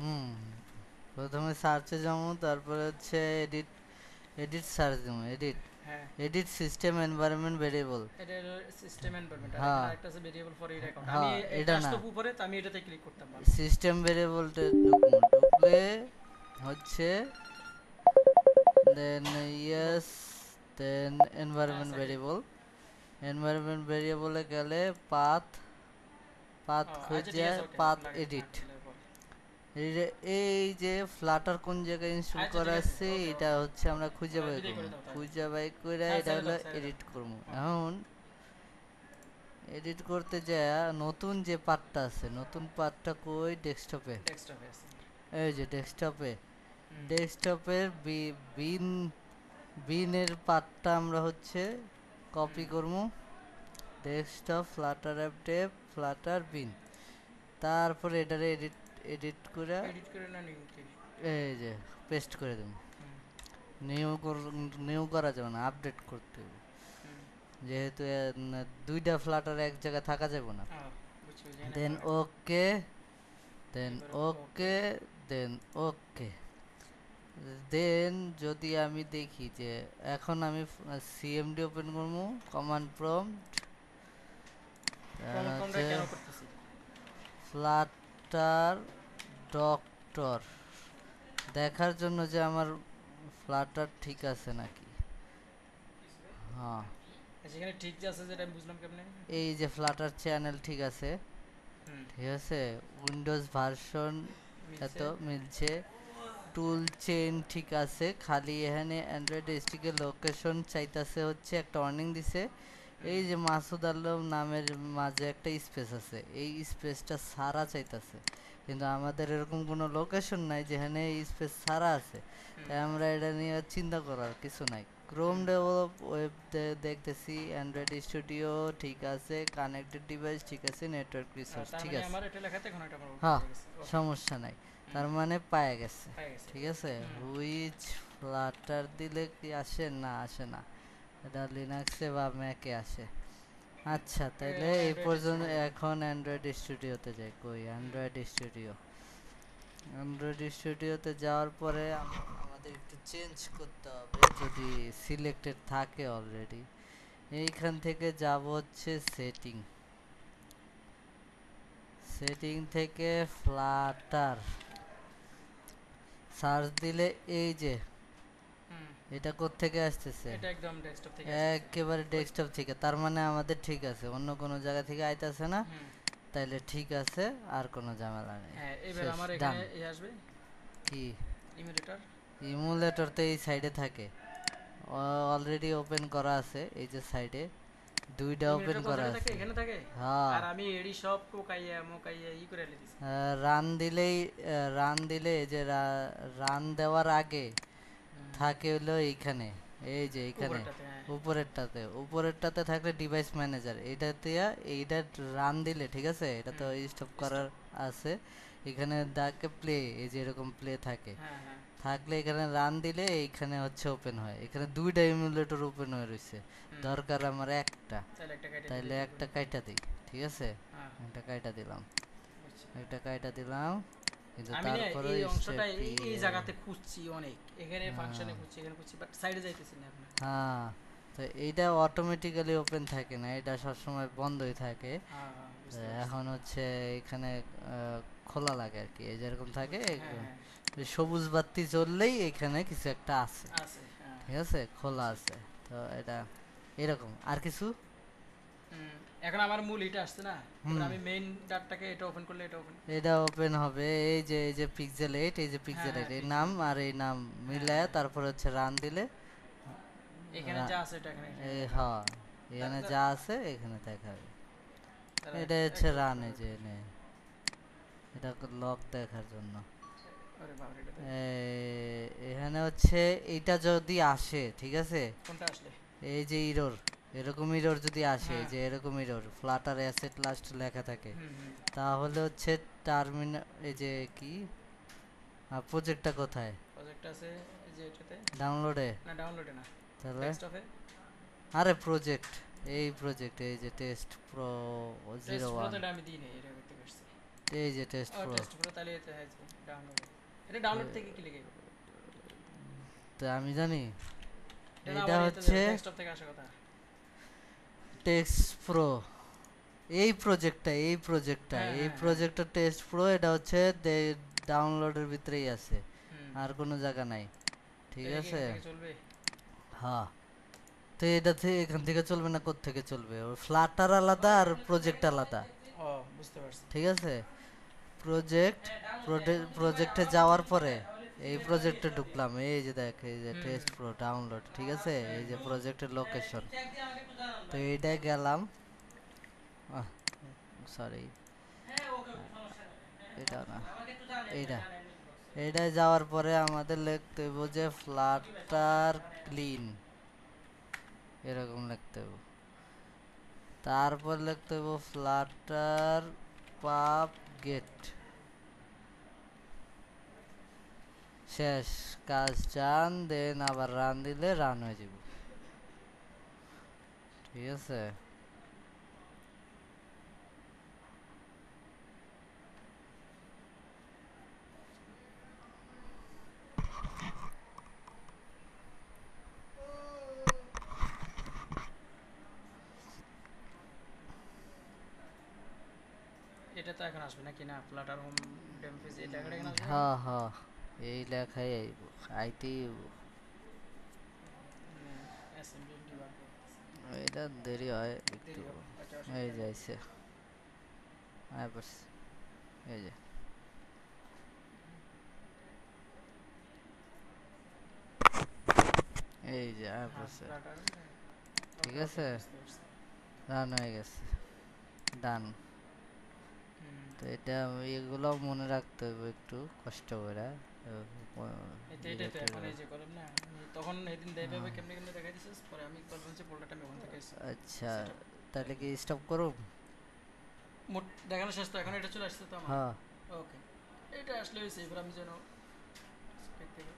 হুম, প্রথমে সার্চে যাবো, তারপরে হচ্ছে এডিট, এডিট সার্চ দেবো, এডিট, হ্যাঁ, এডিট সিস্টেম এনভায়রনমেন্ট ভেরিয়েবল। এটা হলো সিস্টেম এনভায়রনমেন্ট, আর এখানে হ্যাঁ আরেকটা আছে ভেরিয়েবল ফর ইউর অ্যাকাউন্ট। আমি হ্যাঁ, এটা এটা না, আসতো উপরে, তো আমি এটাতে ক্লিক করতাম ভালো। সিস্টেম ভেরিয়েবলটা ঢুকবো, ঢুকলে হচ্ছে দেন ইয়েস, দেন হ্যাঁ, এনভায়রনমেন্ট সেটিং। ভেরিয়েবল, এনভায়রনমেন্ট ভেরিয়েবলে গেলে পাথ, পাথ ও আচ্ছা, ঠিক খুঁজে আছে, ওকে পাথ লাগাই এডিট। লাগলে পরে। এই যে ফ্লাটার কোন জায়গায় ইনস্টল আচ্ছা, করা ঠিক আছে, আছে ওকে এটা ওকে। হচ্ছে আমরা খুঁজে ওরা বাই বিদায় করবো, করে দাও তাহলে। খুঁজে বাই করে হ্যাঁ, এটা ছেড়ে হলো দাও, ছেড়ে দাও। এডিট করবো ওকে। এখন। এডিট করতে যায় নতুন যে পার্টটা আছে, নতুন পার্টটা কই, ডেস্কটপে, ডেস্কটপে আছে। এই যে ডেস্কটপে, হুম। ডেস্কটপের বিন, বিনের পার্টটা আমরা হচ্ছে কপি হুম। করবো, desktop flutter app dev flutter bin, তারপরে এটারে এডিট, এডিট করে এডিট করে না নিউ কি? এই যে পেস্ট করে দেবো। হুম। নিউ নিউ করা যাবে না, আপডেট করতে হবে, হুম। যেহেতু দুইটা ফ্লাটার এক জায়গায় থাকা যাবে না। ও, বুঝছি, বুঝছি, এখানে দেন ফ্ল্যাট। ওকে, দেন এবার ওকে। ওকে, দেন ওকে, দেন যদি আমি দেখি যে এখন আমি সিএমডি ওপেন করবো, কমান্ড প্রম্পট কমনটা হচ্ছে কেন করতেছি? ফ্লাটার ডক্টর, দেখার জন্য যে আমার ফ্লাটার ঠিক আছে নাকি। হ্যাঁ, সেখানে ঠিক যে আছে, যেটা আমি বুঝলাম কেমনে। এই যে ফ্লাটার চ্যানেল ঠিক আছে, হুম। ঠিক আছে, উইন্ডোজ ভার্সন এত মিলছে। মিলছে, টুল চেইন ঠিক আছে, খালি এখানে অ্যান্ড্রয়েড এসটিকে লোকেশন চাইতেছে, হচ্ছে একটা ওয়ার্নিং দিছে, হুম। এই যে মাসুদ আলম নামের মাঝে একটা স্পেস আছে, এই স্পেসটা সারা চাইতেছে, কিন্তু আমাদের এরকম কোনো লোকেশন নাই যেখানে এই স্পেস সারা আছে, হুম। তাই আমরা এটা নিয়ে চিন্তা করার কিছু নাই। ক্রোম হুম। ডেভেলপ ওয়েব দেখতেছি, অ্যান্ড্রয়েড স্টুডিও ঠিক আছে, কানেক্টেড ডিভাইস ঠিক আছে, নেটওয়ার্ক রিসোর্স তার ঠিক মানে আছে, আমার এটা লেখাতে এখন এটা আমার ওকে হ্যাঁ হয়ে গেছে, ওকে। সমস্যা নাই, হুম। তার মানে পায়ে গেছে। হয়ে গেছে। ঠিক আছে, হুম। হুইচ ফ্লাটার দিলে কি আসে, না আসে না, এটা লিনাক্সে বা ম্যাকে আসে। হুম। আচ্ছা তাহলে এখন এই অ্যান্ড্রয়েড পর্যন্ত, স্টুডিও। এখন অ্যান্ড্রয়েড স্টুডিওতে যাই, কই হুম। অ্যান্ড্রয়েড স্টুডিও, অ্যান্ড্রয়েড স্টুডিওতে যাওয়ার পরে আমাদের একটু চেঞ্জ করতে হবে যদি সিলেক্টেড থাকে অলরেডি, এইখান থেকে যাব হচ্ছে সেটিং, সেটিং থেকে ফ্লাটার সার্চ দিলে এই যে হুম। এটা কোত্থেকে আসতেছে, এটা একদম ডেস্কটপ থেকে আসতেছে। একেবারে ডেস্কটপ থেকে, তার মানে আমাদের ঠিক আছে, অন্য কোনো জায়গা থেকে আইতাছে না, হুম। তাইলে ঠিক আছে, আর কোনো ঝামেলা নেই, হ্যাঁ, এবার শেষ আমার ডান। এখানে আসবে কি ইমুলেটর। ইমুলেটর তো এই সাইডে থাকে, অলরেডি ওপেন করা আছে, এই যে সাইডে দুইটা ওপেন ইমুলেটর কোন করা জায়গায় থাকে? আছে। এখানে থাকে। হ্যাঁ, আর আমি এডি সব টোকাইয়া মোকাইয়া করে দিছি। রান দিলেই, রান দিলে এই যে রান দেওয়ার আগে হুম। থাকে হলো এইখানে, এই যে এইখানে উপরেরটাতে, হ্যাঁ। উপরেরটাতে, উপরেরটাতে থাকলে ডিভাইস ম্যানেজার, এইটাতে এইটা রান দিলে ঠিক আছে, এটা তো হুম। স্টপ করার স্টপ। আছে, এখানে ডাকে প্লে, এই যে এরকম প্লে থাকে, হ্যাঁ, হ্যাঁ। থাকলে এখানে রান দিলে এইখানে হচ্ছে ওপেন হয়, এখানে দুইটা ইমুলেটর ওপেন হয়ে রয়েছে, হুম। দরকার আমার একটা, তাহলে একটা কেটে দিলে তাইলে কি একটা করবো? কাইটা দিই, ঠিক আছে, হ্যাঁ, একটা কাইটা দিলাম, বুঝছি। একটা কাইটা দিলাম, কিন্তু আমি না তারপরে এই অংশটা স্টেপ এই জায়গাতে খুঁজছি অনেক, এখানে ফাংশনে খুঁজছি, এখানে খুঁজছি, বাট সাইডে যাইতেছি না এখন। হ্যাঁ, তো এইটা অটোমেটিক্যালি ওপেন থাকে না, এটা সবসময় বন্ধই থাকে, হ্যাঁ, হ্যাঁ, তো বুঝতে পারছি। এখন হচ্ছে এখানে খোলা লাগে আর কি, এই যেরকম থাকে, বুঝছি, হ্যাঁ, হ্যাঁ। সবুজ বাতি জ্বললেই এখানে কিছু একটা আছে, আছে, হ্যাঁ। ঠিক আছে, খোলা বুঝছি। আছে, তো এটা এরকম আর কিছু। হুম। এখন আমার মূল এটা আসছে না। এবার হুম, আমি মেইন ডাটাটাকে এটা ওপেন করলে এটা ওপেন। এটা ওপেন হবে, এই যে এই যে পিক্সেল 8, এই যে হ্যাঁ, পিক্সেল হ্যাঁ, 8 এই পিক্সেল নাম এটা। আর এই নাম হ্যাঁ, মিলায়, হ্যাঁ। তারপর হচ্ছে রান দিলে এখানে যা আছে এটা এখানে এখানে এই দেখাবে। এখানে তার যা আছে এখানে দেখাবে, তারা এটা হচ্ছে একটা রান, এই ফটো। যে এটা লক দেখার জন্য, আরে বাবা, এটা দেখ। এখানে হচ্ছে এইটা যদি আসে, ঠিক আছে, কোনটা আসলে? এই যে ইরর, এরকম ইরর যদি আসে, এই হ্যাঁ। যে এরকম ইরর ফ্লাটার অ্যাসেট লাস্ট লেখা থাকে, হুম, হুম। তাহলে হচ্ছে টার্মিনাল, এই যে কি প্রজেক্টটা কোথায়, প্রজেক্ট আছে এই যে এটাতে। ডাউনলোডে, না, ডাউনলোডে না। তাহলে ডেস্কটপে। আরে প্রজেক্ট, এই প্রজেক্ট, এই যে টেস্ট প্রো টেস্ট 01, প্রোতে এটা আমি দিই নাই, এটা করতে পারছি। এই যে টেস্ট ও প্রো। টেস্ট প্রো, তাহলে এটা আসবে ডাউনলোড। এটা ডাউনলোড থেকে কি লিখে? তো আমি জানি এটা এইটা আবার এতে হচ্ছে ডেস্কটপ থেকে আসা কথা। Text pro. এই প্রজেক্টটা হ্যাঁ এই হ্যাঁ হ্যাঁ। প্রজেক্টটা টেস্ট প্রো, এটা হচ্ছে ডাউনলোডের ভিতরেই আছে, হুম। আর কোনো জায়গা নাই। ঠিক এটা কি আছে, এখান থেকে চলবে? হ্যাঁ। তো এটা থেকে এখান থেকে চলবে না, কোত্থেকে চলবে? ওর ফ্লাটার আলাদা আর প্রজেক্ট আলাদা। ও বুঝতে পারছি। ঠিক আছে, প্রজেক্ট প্রজেক্টে যাওয়ার পরে এই প্রজেক্টে ঢুকলাম, এই যে দেখ এই যে হুম টেস্ট প্রো ডাউনলোড। ঠিক আছে, এই যে হুম। প্রজেক্টের লোকেশন। তো এইটাই গেলাম, সরি এটা না, এইটা এইটায় যাওয়ার পরে আমাদের লিখতে হইব যে ফ্লাটার ক্লিন, এরকম লিখতে হইব। তারপর লিখতে হইব ফ্লাটার পাব গেট। শেষ, কাজ চান, দেন আবার রান দিলে রান হয়ে যাব। ঠিক আছে, এটা তো এখন আসবে নাকি না? ফ্লাটার হোম ডেমো পেজ এই লেখাটা এখন আসবে এখন? হ্যাঁ হ্যাঁ, এই লেখাই আইব, আইতেই হইব। অ্যাসেম্বলি ডিবাগ করতেছে। এটা দেরি হয় একটু। দেরি হবে, আচ্ছা এই অসুবিধা নেই। যাইছে, আয় পড়ছে, এই যে এই যে আয় হ্যাঁ পড়ছে। ফ্লাটার। ঠিক ওকে ওকে আছে, বুঝতে পারছি। রান হয়ে গেছে, ডান। হুম। তো এটা এগুলো মনে রাখতে হবে একটু কষ্ট করে। এটাই তো এখন এই যে করলাম না, আমি তখন সেদিন এইভাবে কেমনে কেমনে দেখাই দিছিস, পরে আমি বললাম যে ফোল্ডারটা আমি ওখান থেকে আচ্ছা, সেটআপ তাহলে দেখি। কি স্টপ করুম? মোট দেখানো শেষ তো, এখন এটা চলে আসছে তো আমার। হ্যাঁ। ওকে, এটা আসলে হয়েছে, এবার আমি যেন দেখতে পাই।